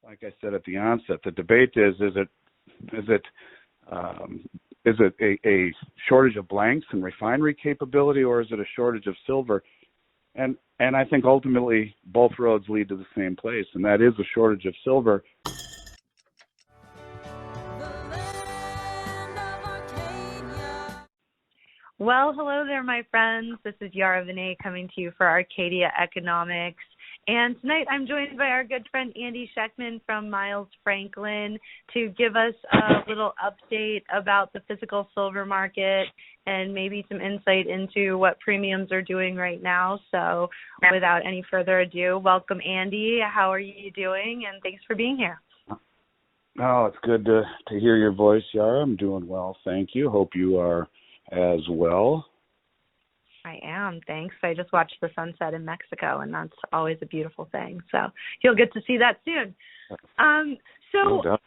like I said at the onset, the debate is it a shortage of blanks and refinery capability, or is it a shortage of silver? And I think ultimately both roads lead to the same place, and that is a shortage of silver. Well, hello there, my friends. This is Yara Vinay coming to you for Arcadia Economics. And tonight I'm joined by our good friend Andy Schectman from Miles Franklin to give us a little update about the physical silver market and maybe some insight into what premiums are doing right now. So without any further ado, welcome, Andy. How are you doing? And thanks for being here. Oh, it's good to hear your voice, Yara. I'm doing well, thank you. Hope you are as well. I am, thanks. I just watched the sunset in Mexico, and that's always a beautiful thing. So you'll get to see that soon. The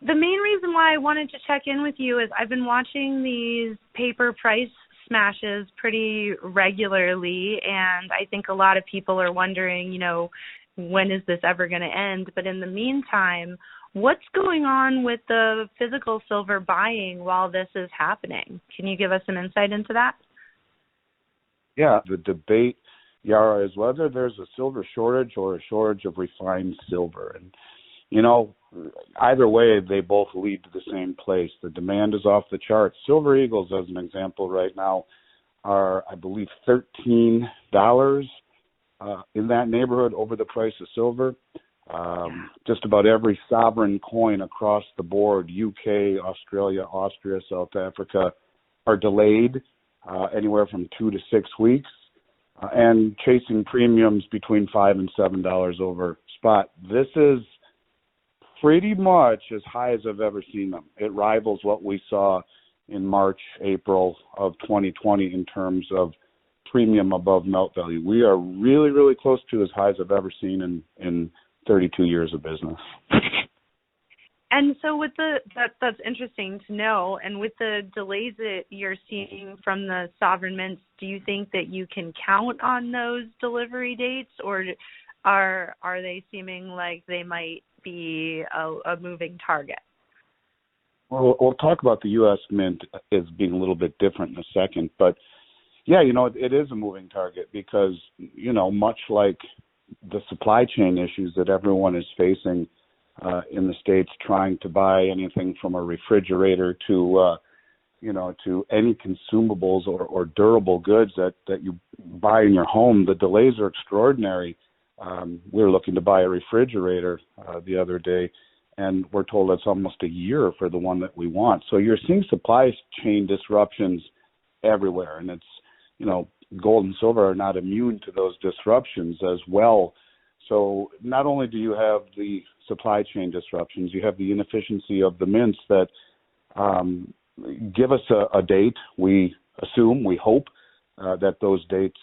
main reason why I wanted to check in with you is I've been watching these paper price smashes pretty regularly, and I think a lot of people are wondering, when is this ever going to end? But in the meantime, what's going on with the physical silver buying while this is happening? Can you give us some insight into that? Yeah, the debate, Yara, is whether there's a silver shortage or a shortage of refined silver. And, either way, they both lead to the same place. The demand is off the charts. Silver Eagles, as an example, right now are, I believe, $13 in that neighborhood over the price of silver. Just about every sovereign coin across the board, UK, Australia, Austria, South Africa, are delayed anywhere from 2 to 6 weeks, and chasing premiums between $5 and $7 over spot. This is pretty much as high as I've ever seen them. It rivals what we saw in March, April of 2020 in terms of premium above melt value. We are really, really close to as high as I've ever seen in 32 years of business. And so with that's interesting to know. And with the delays that you're seeing from the sovereign mints, do you think that you can count on those delivery dates, or are they seeming like they might be a moving target? Well, we'll talk about the U.S. Mint as being a little bit different in a second. But, yeah, it is a moving target because, much like the supply chain issues that everyone is facing in the States, trying to buy anything from a refrigerator to any consumables or durable goods that you buy in your home, the delays are extraordinary. We were looking to buy a refrigerator the other day, and we're told it's almost a year for the one that we want. So you're seeing supply chain disruptions everywhere, and it's, gold and silver are not immune to those disruptions as well. So not only do you have the supply chain disruptions, you have the inefficiency of the mints that give us a date. We assume, we hope that those dates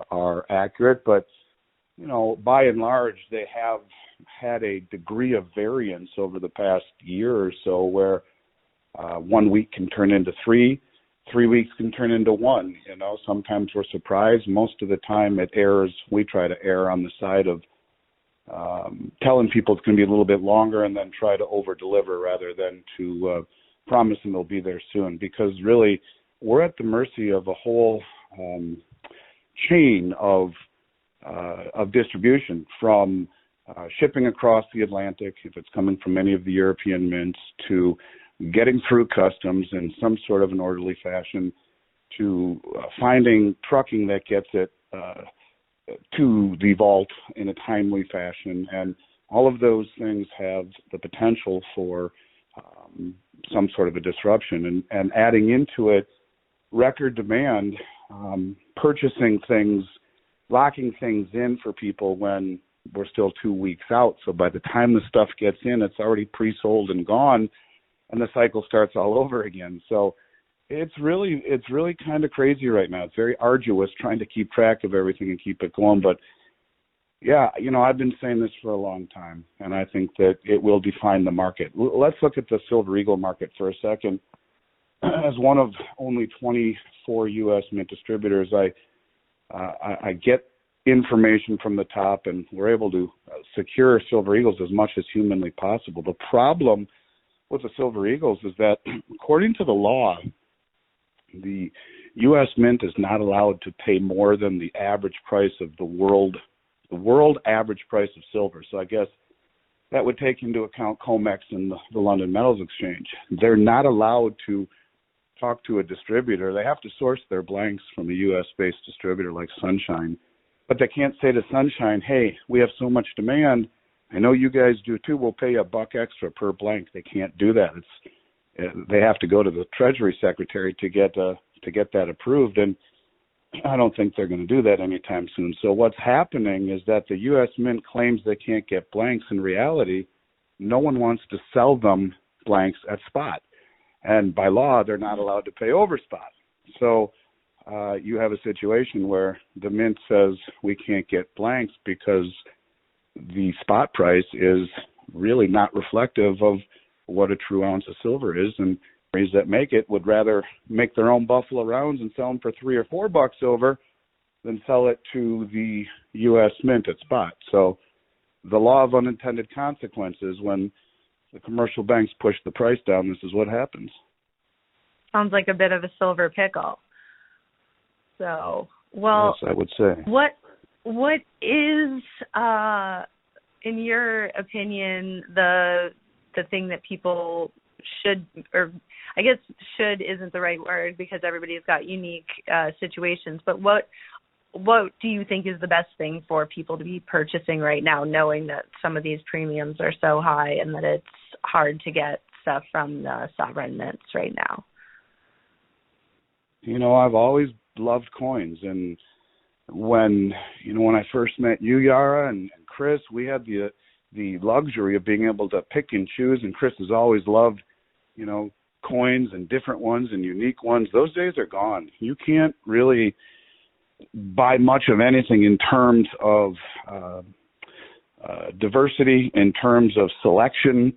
are accurate, but by and large, they have had a degree of variance over the past year or so where 1 week can turn into 3 weeks can turn into 1. Sometimes we're surprised. Most of the time it errs. We try to err on the side of telling people it's going to be a little bit longer and then try to over-deliver rather than to promise them they'll be there soon, because really we're at the mercy of a whole chain of distribution, from shipping across the Atlantic, if it's coming from any of the European mints, to getting through customs in some sort of an orderly fashion, to finding trucking that gets it to the vault in a timely fashion. And all of those things have the potential for some sort of a disruption. And adding into it record demand, purchasing things, locking things in for people when we're still 2 weeks out. So by the time the stuff gets in, it's already pre-sold and gone, and the cycle starts all over again. So it's really kind of crazy right now. It's very arduous trying to keep track of everything and keep it going. But yeah, I've been saying this for a long time, and I think that it will define the market. Let's look at the Silver Eagle market for a second. As one of only 24 U.S. mint distributors, I get information from the top, and we're able to secure Silver Eagles as much as humanly possible. The problem with the Silver Eagles is that, according to the law, the U.S. Mint is not allowed to pay more than the average price of the world average price of silver. So I guess that would take into account COMEX and the London Metals Exchange. They're not allowed to talk to a distributor. They have to source their blanks from a U.S.-based distributor like Sunshine. But they can't say to Sunshine, hey, we have so much demand. I know you guys do too. We'll pay you $1 extra per blank. They can't do that. They have to go to the Treasury Secretary to get that approved, and I don't think they're going to do that anytime soon. So what's happening is that the U.S. Mint claims they can't get blanks. In reality, no one wants to sell them blanks at spot, and by law, they're not allowed to pay over spot. So you have a situation where the Mint says we can't get blanks because the spot price is really not reflective of what a true ounce of silver is, and companies that make it would rather make their own Buffalo rounds and sell them for $3 or $4 silver than sell it to the U.S. Mint at spot. So the law of unintended consequences, when the commercial banks push the price down, this is what happens. Sounds like a bit of a silver pickle. So, well, yes, I would say. What is, in your opinion, the thing that people should, or I guess should isn't the right word because everybody's got unique situations, but what do you think is the best thing for people to be purchasing right now, knowing that some of these premiums are so high and that it's hard to get stuff from the sovereign mints right now? You know, I've always loved coins, and when I first met you, Yara, and Chris, we had the luxury of being able to pick and choose, and Chris has always loved, coins and different ones and unique ones. Those days are gone. You can't really buy much of anything in terms of diversity, in terms of selection.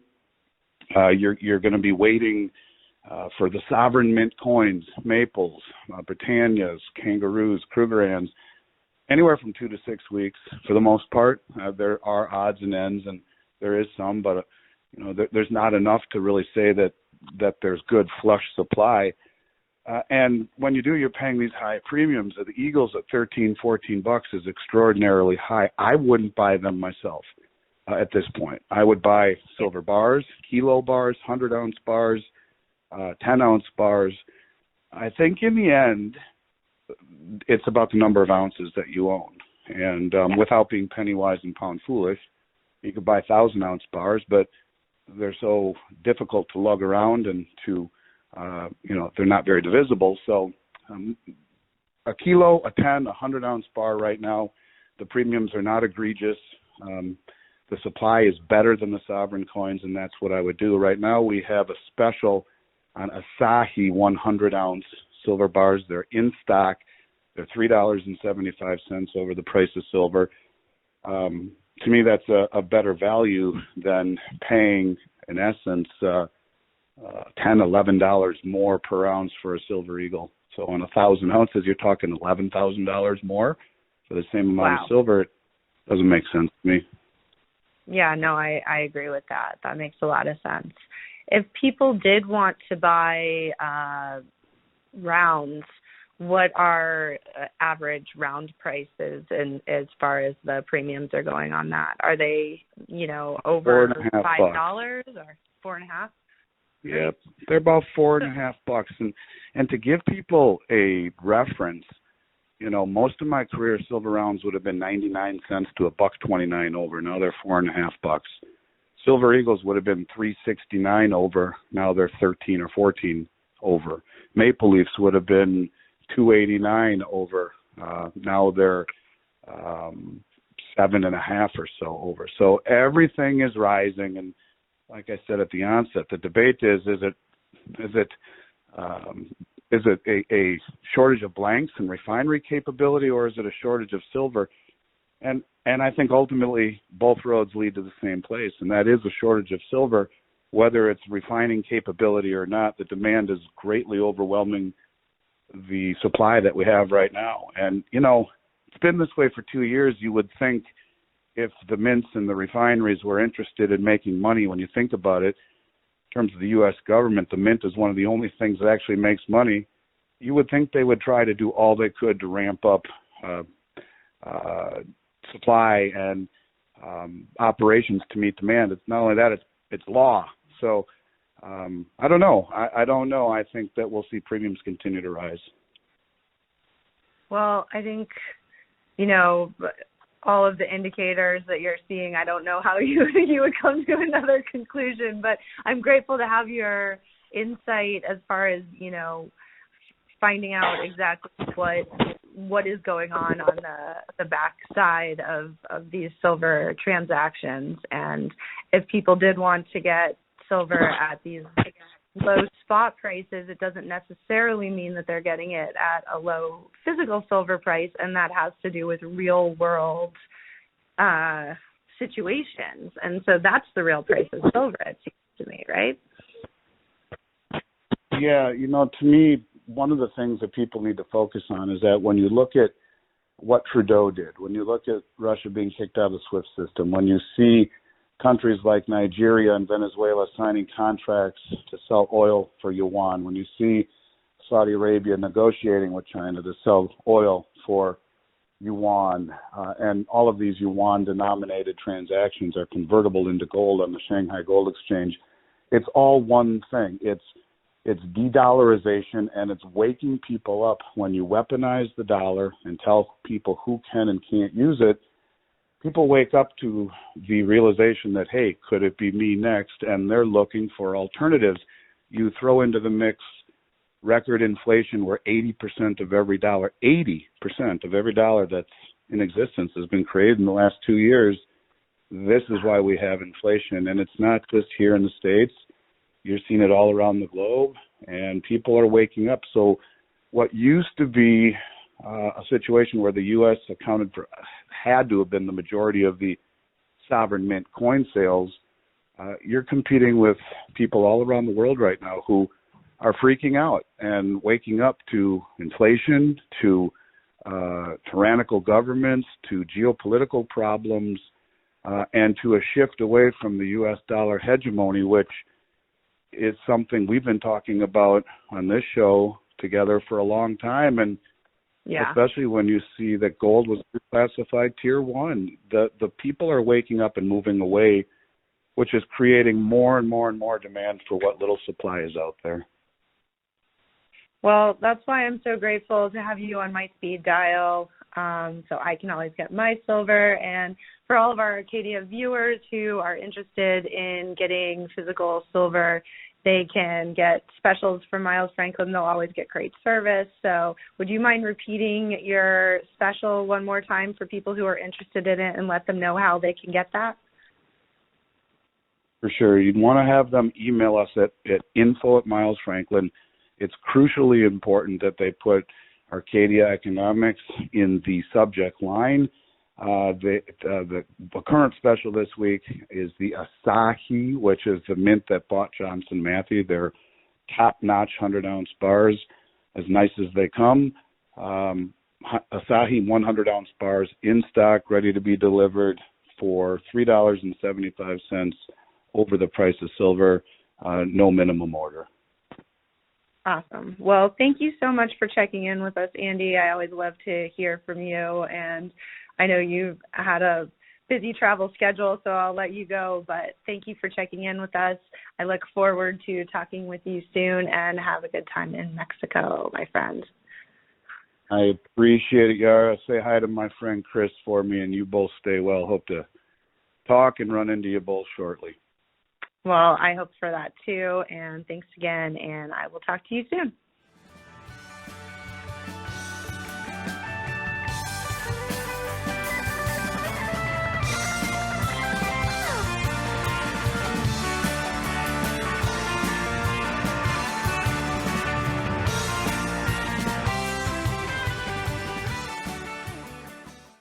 You're going to be waiting for the sovereign mint coins, Maples, Britannias, Kangaroos, Krugerrands, anywhere from 2 to 6 weeks for the most part. There are odds and ends, and there is some, but there's not enough to really say that there's good flush supply. And when you do, you're paying these high premiums. The Eagles at $13-14 is extraordinarily high. I wouldn't buy them myself at this point. I would buy silver bars, kilo bars, 100-ounce bars, 10-ounce bars. I think in the end, it's about the number of ounces that you own. And without being penny wise and pound foolish, you could buy 1,000-ounce bars, but they're so difficult to lug around and to, they're not very divisible. So a kilo, a 10, a 100-ounce bar right now, the premiums are not egregious. The supply is better than the sovereign coins, and that's what I would do. Right now we have a special on Asahi 100-ounce silver bars. They're in stock. They're $3.75 over the price of silver. To me, that's a better value than paying, in essence, $10, $11 more per ounce for a silver eagle. So on 1,000 ounces, you're talking $11,000 more for the same amount of silver. It doesn't make sense to me. Yeah, no, I agree with that. That makes a lot of sense. If people did want to buy rounds, what are average round prices and as far as the premiums are going on that? Are they, over $5 or $4.50? Yeah, they're about $4.50. And to give people a reference, most of my career silver rounds would have been 99 cents to $1.29 over. Now they're $4.50. Silver Eagles would have been $3.69 over. Now they're 13 or 14 over. Maple Leafs would have been $2.89 over. Now they're 7.5 or so over. So everything is rising, and like I said at the onset, the debate is it a shortage of blanks and refinery capability, or is it a shortage of silver? And I think ultimately both roads lead to the same place, and that is a shortage of silver. Whether it's refining capability or not, the demand is greatly overwhelming the supply that we have right now. And, it's been this way for 2 years. You would think if the mints and the refineries were interested in making money, when you think about it, in terms of the U.S. government, the mint is one of the only things that actually makes money. You would think they would try to do all they could to ramp up supply and operations to meet demand. It's not only that, it's law. So I don't know. I don't know. I think that we'll see premiums continue to rise. Well, I think, all of the indicators that you're seeing, I don't know how you would come to another conclusion, but I'm grateful to have your insight as far as, finding out exactly what is going on the backside of these silver transactions. And if people did want to get silver at these low spot prices, it doesn't necessarily mean that they're getting it at a low physical silver price, and that has to do with real world situations. And so that's the real price of silver, it seems to me, right? Yeah, to me, one of the things that people need to focus on is that when you look at what Trudeau did, when you look at Russia being kicked out of the SWIFT system, when you see countries like Nigeria and Venezuela signing contracts to sell oil for yuan, when you see Saudi Arabia negotiating with China to sell oil for yuan, and all of these yuan-denominated transactions are convertible into gold on the Shanghai Gold Exchange, it's all one thing. It's de-dollarization, and it's waking people up. When you weaponize the dollar and tell people who can and can't use it, people wake up to the realization that, hey, could it be me next? And they're looking for alternatives. You throw into the mix record inflation where 80% of every dollar that's in existence has been created in the last 2 years. This is why we have inflation. And it's not just here in the States. You're seeing it all around the globe, and people are waking up. So what used to be a situation where the U.S. had to have been the majority of the sovereign mint coin sales, you're competing with people all around the world right now who are freaking out and waking up to inflation, to tyrannical governments, to geopolitical problems, and to a shift away from the U.S. dollar hegemony, which is something we've been talking about on this show together for a long time. And especially when you see that gold was classified tier 1, the people are waking up and moving away, which is creating more and more and more demand for what little supply is out there. Well, that's why I'm so grateful to have you on my speed dial, so I can always get my silver. And for all of our Arcadia viewers who are interested in getting physical silver, they can get specials from Miles Franklin. They'll always get great service. So would you mind repeating your special one more time for people who are interested in it and let them know how they can get that? For sure. You'd want to have them email us at info@Miles Franklin. It's crucially important that they put Arcadia Economics in the subject line. The current special this week is the Asahi, which is the mint that bought Johnson Matthey. They're top-notch 100-ounce bars, as nice as they come. Asahi 100-ounce bars in stock, ready to be delivered for $3.75 over the price of silver, no minimum order. Awesome. Well, thank you so much for checking in with us, Andy. I always love to hear from you, and I know you've had a busy travel schedule, so I'll let you go, but thank you for checking in with us. I look forward to talking with you soon, and have a good time in Mexico, my friend. I appreciate it, Yara. Say hi to my friend Chris for me, and you both stay well. Hope to talk and run into you both shortly. Well, I hope for that too, and thanks again, and I will talk to you soon.